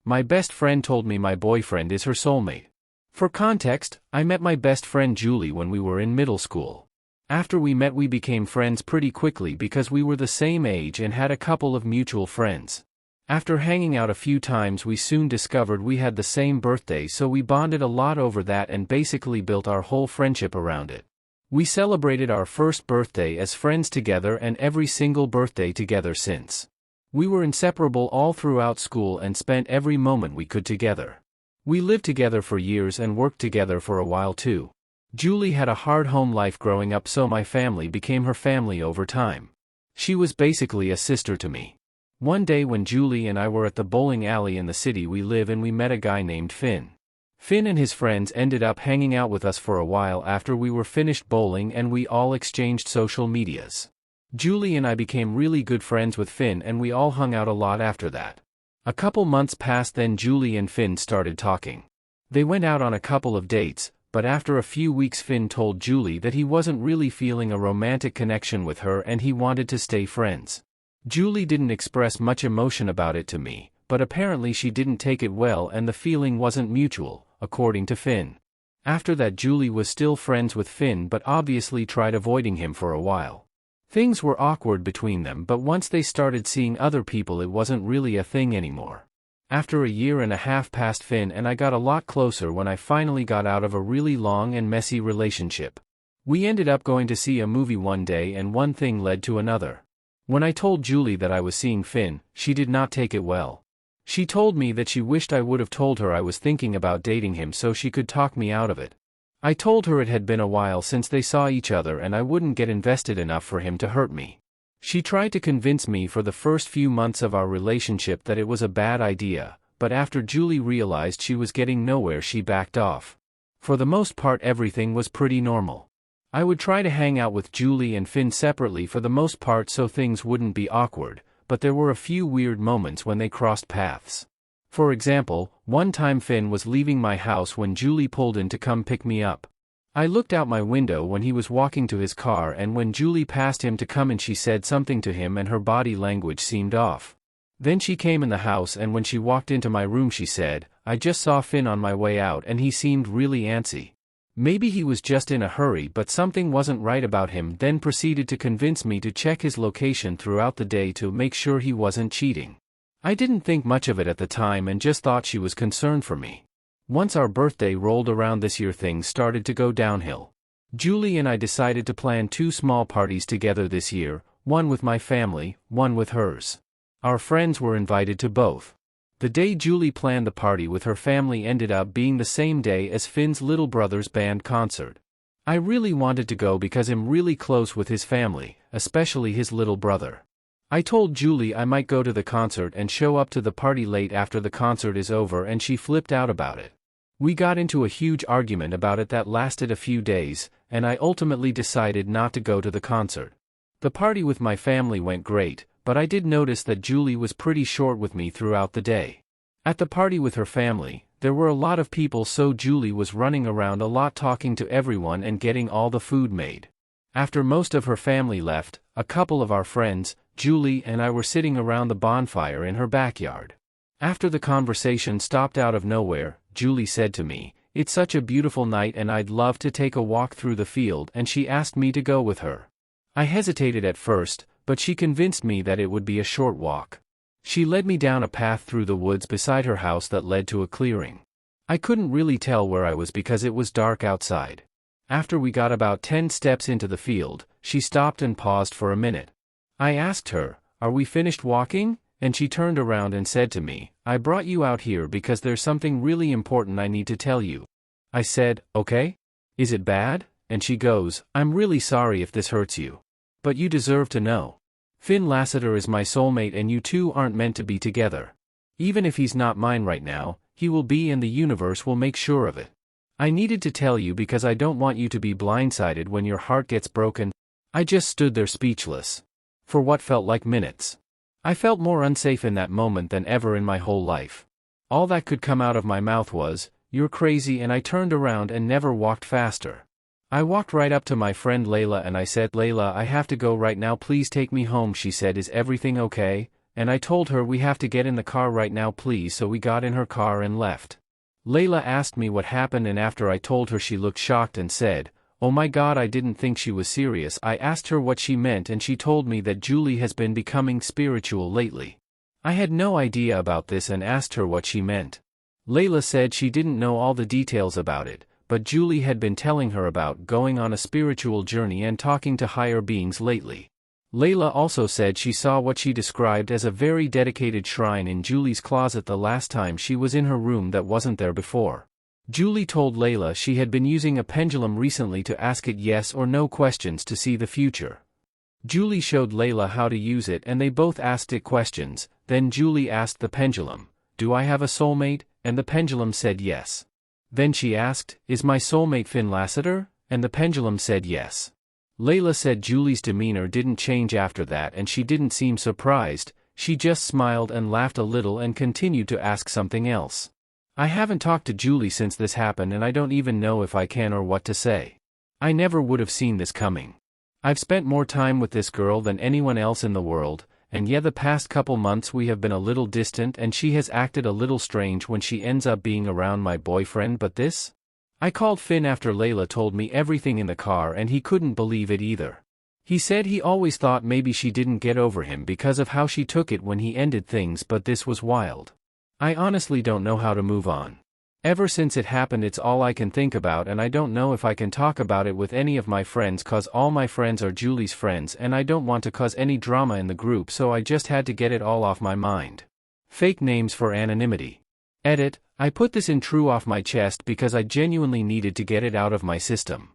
My best friend told me my boyfriend is her soulmate. For context, I met my best friend Julie when we were in middle school. After we met, we became friends pretty quickly because we were the same age and had a couple of mutual friends. After hanging out a few times, we soon discovered we had the same birthday, so we bonded a lot over that and basically built our whole friendship around it. We celebrated our first birthday as friends together and every single birthday together since. We were inseparable all throughout school and spent every moment we could together. We lived together for years and worked together for a while too. Julie had a hard home life growing up, so my family became her family over time. She was basically a sister to me. One day when Julie and I were at the bowling alley in the city we live in, we met a guy named Finn. Finn and his friends ended up hanging out with us for a while after we were finished bowling, and we all exchanged social medias. Julie and I became really good friends with Finn, and we all hung out a lot after that. A couple months passed, then Julie and Finn started talking. They went out on a couple of dates, but after a few weeks Finn told Julie that he wasn't really feeling a romantic connection with her and he wanted to stay friends. Julie didn't express much emotion about it to me, but apparently she didn't take it well and the feeling wasn't mutual, according to Finn. After that, Julie was still friends with Finn but obviously tried avoiding him for a while. Things were awkward between them, but once they started seeing other people it wasn't really a thing anymore. After a year and a half passed, Finn and I got a lot closer when I finally got out of a really long and messy relationship. We ended up going to see a movie one day and one thing led to another. When I told Julie that I was seeing Finn, she did not take it well. She told me that she wished I would have told her I was thinking about dating him so she could talk me out of it. I told her it had been a while since they saw each other and I wouldn't get invested enough for him to hurt me. She tried to convince me for the first few months of our relationship that it was a bad idea, but after Julie realized she was getting nowhere, she backed off. For the most part, everything was pretty normal. I would try to hang out with Julie and Finn separately for the most part so things wouldn't be awkward, but there were a few weird moments when they crossed paths. For example, one time Finn was leaving my house when Julie pulled in to come pick me up. I looked out my window when he was walking to his car, and when Julie passed him to come in she said something to him and her body language seemed off. Then she came in the house and when she walked into my room she said, "I just saw Finn on my way out and he seemed really antsy. Maybe he was just in a hurry, but something wasn't right about him," then proceeded to convince me to check his location throughout the day to make sure he wasn't cheating. I didn't think much of it at the time and just thought she was concerned for me. Once our birthday rolled around this year, things started to go downhill. Julie and I decided to plan 2 small parties together this year, one with my family, one with hers. Our friends were invited to both. The day Julie planned the party with her family ended up being the same day as Finn's little brother's band concert. I really wanted to go because I'm really close with his family, especially his little brother. I told Julie I might go to the concert and show up to the party late after the concert is over, and she flipped out about it. We got into a huge argument about it that lasted a few days, and I ultimately decided not to go to the concert. The party with my family went great, but I did notice that Julie was pretty short with me throughout the day. At the party with her family, there were a lot of people, so Julie was running around a lot talking to everyone and getting all the food made. After most of her family left, a couple of our friends, Julie and I, were sitting around the bonfire in her backyard. After the conversation stopped out of nowhere, Julie said to me, "It's such a beautiful night and I'd love to take a walk through the field," and she asked me to go with her. I hesitated at first, but she convinced me that it would be a short walk. She led me down a path through the woods beside her house that led to a clearing. I couldn't really tell where I was because it was dark outside. After we got about 10 steps into the field, she stopped and paused for a minute. I asked her, "Are we finished walking?" And she turned around and said to me, "I brought you out here because there's something really important I need to tell you." I said, "Okay? Is it bad?" And she goes, "I'm really sorry if this hurts you. But you deserve to know. Finn Lassiter is my soulmate and you two aren't meant to be together. Even if he's not mine right now, he will be, and the universe will make sure of it. I needed to tell you because I don't want you to be blindsided when your heart gets broken." I just stood there speechless. For what felt like minutes. I felt more unsafe in that moment than ever in my whole life. All that could come out of my mouth was, "You're crazy," and I turned around and never walked faster. I walked right up to my friend Layla and I said, "Layla, I have to go right now, please take me home." She said, "Is everything okay?" and I told her we have to get in the car right now please, so we got in her car and left. Layla asked me what happened, and after I told her, she looked shocked and said, "Oh my God, I didn't think she was serious." I asked her what she meant and she told me that Julie has been becoming spiritual lately. I had no idea about this and asked her what she meant. Layla said she didn't know all the details about it, but Julie had been telling her about going on a spiritual journey and talking to higher beings lately. Layla also said she saw what she described as a very dedicated shrine in Julie's closet the last time she was in her room that wasn't there before. Julie told Layla she had been using a pendulum recently to ask it yes or no questions to see the future. Julie showed Layla how to use it and they both asked it questions. Then Julie asked the pendulum, "Do I have a soulmate?" and the pendulum said yes. Then she asked, "Is my soulmate Finn Lassiter?" and the pendulum said yes. Layla said Julie's demeanor didn't change after that and she didn't seem surprised, she just smiled and laughed a little and continued to ask something else. I haven't talked to Julie since this happened and I don't even know if I can or what to say. I never would have seen this coming. I've spent more time with this girl than anyone else in the world, and yeah, the past couple months we have been a little distant and she has acted a little strange when she ends up being around my boyfriend, but this? I called Finn after Layla told me everything in the car and he couldn't believe it either. He said he always thought maybe she didn't get over him because of how she took it when he ended things, but this was wild. I honestly don't know how to move on. Ever since it happened it's all I can think about and I don't know if I can talk about it with any of my friends cause all my friends are Julie's friends and I don't want to cause any drama in the group, so I just had to get it all off my mind. Fake names for anonymity. Edit, I put this in true off my chest because I genuinely needed to get it out of my system.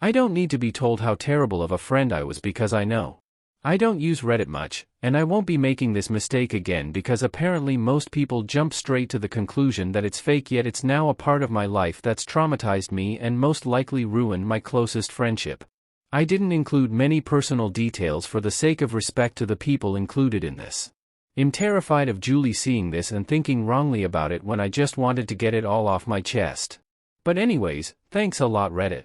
I don't need to be told how terrible of a friend I was because I know. I don't use Reddit much, and I won't be making this mistake again because apparently most people jump straight to the conclusion that it's fake, yet it's now a part of my life that's traumatized me and most likely ruined my closest friendship. I didn't include many personal details for the sake of respect to the people included in this. I'm terrified of Julie seeing this and thinking wrongly about it when I just wanted to get it all off my chest. But anyways, thanks a lot Reddit.